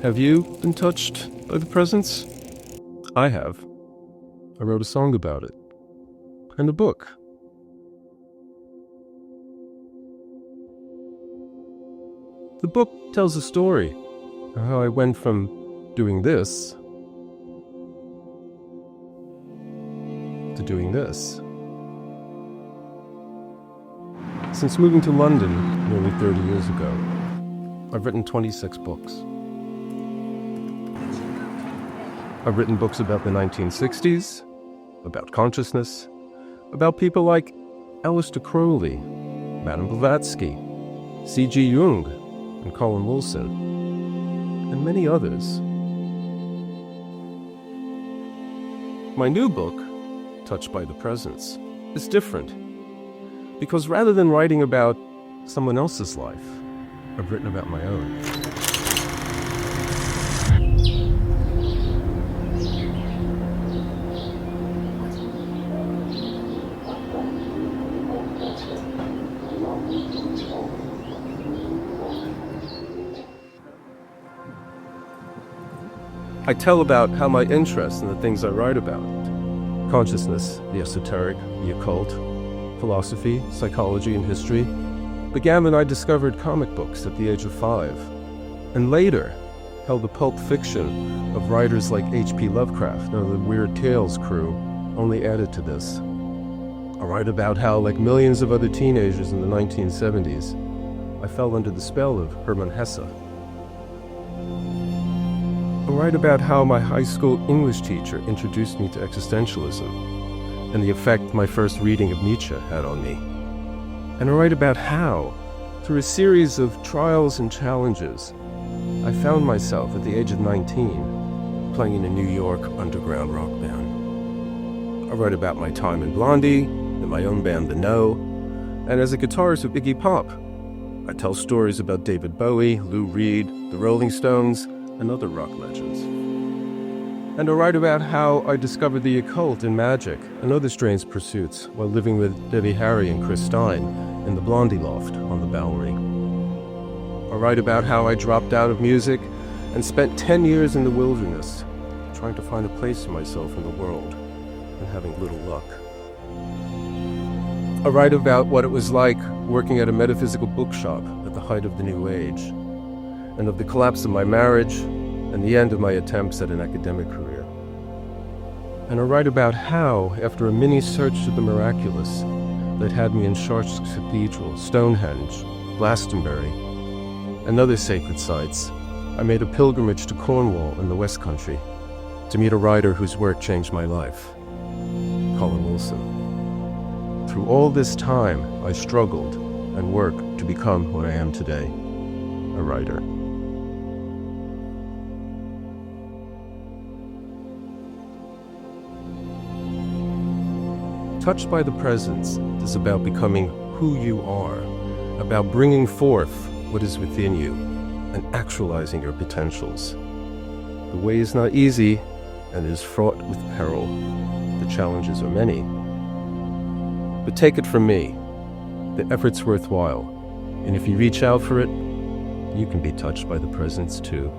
Have you been touched by the presence? I have. I wrote a song about it. And a book. The book tells a story of how I went from doing this to doing this. Since moving to London nearly 30 years ago, I've written 26 books. I've written books about the 1960s, about consciousness, about people like Aleister Crowley, Madame Blavatsky, C.G. Jung, and Colin Wilson, and many others. My new book, Touched by the Presence, is different, because rather than writing about someone else's life, I've written about my own. I tell about how my interest in the things I write about, consciousness, the esoteric, the occult, philosophy, psychology, and history, began when I discovered comic books at the age of 5, and later held the pulp fiction of writers like H.P. Lovecraft and the Weird Tales crew only added to this. I write about how, like millions of other teenagers in the 1970s, I fell under the spell of Hermann Hesse. I write about how my high school English teacher introduced me to existentialism and the effect my first reading of Nietzsche had on me. And I write about how, through a series of trials and challenges, I found myself at the age of 19 playing in a New York underground rock band. I write about my time in Blondie, in my own band The No, and as a guitarist of Iggy Pop. I tell stories about David Bowie, Lou Reed, the Rolling Stones, and other rock legends. And I write about how I discovered the occult and magic and other strange pursuits while living with Debbie Harry and Chris Stein in the Blondie loft on the Bowery. I write about how I dropped out of music and spent 10 years in the wilderness, trying to find a place for myself in the world and having little luck. I write about what it was like working at a metaphysical bookshop at the height of the New Age, and of the collapse of my marriage and the end of my attempts at an academic career. And I write about how, after a mini search to the miraculous that had me in Chartres Cathedral, Stonehenge, Glastonbury, and other sacred sites, I made a pilgrimage to Cornwall in the West Country to meet a writer whose work changed my life, Colin Wilson. Through all this time, I struggled and worked to become what I am today, a writer. Touched by the Presence is about becoming who you are, about bringing forth what is within you and actualizing your potentials. The way is not easy and is fraught with peril. The challenges are many. But take it from me, the effort's worthwhile, and if you reach out for it, you can be touched by the Presence too.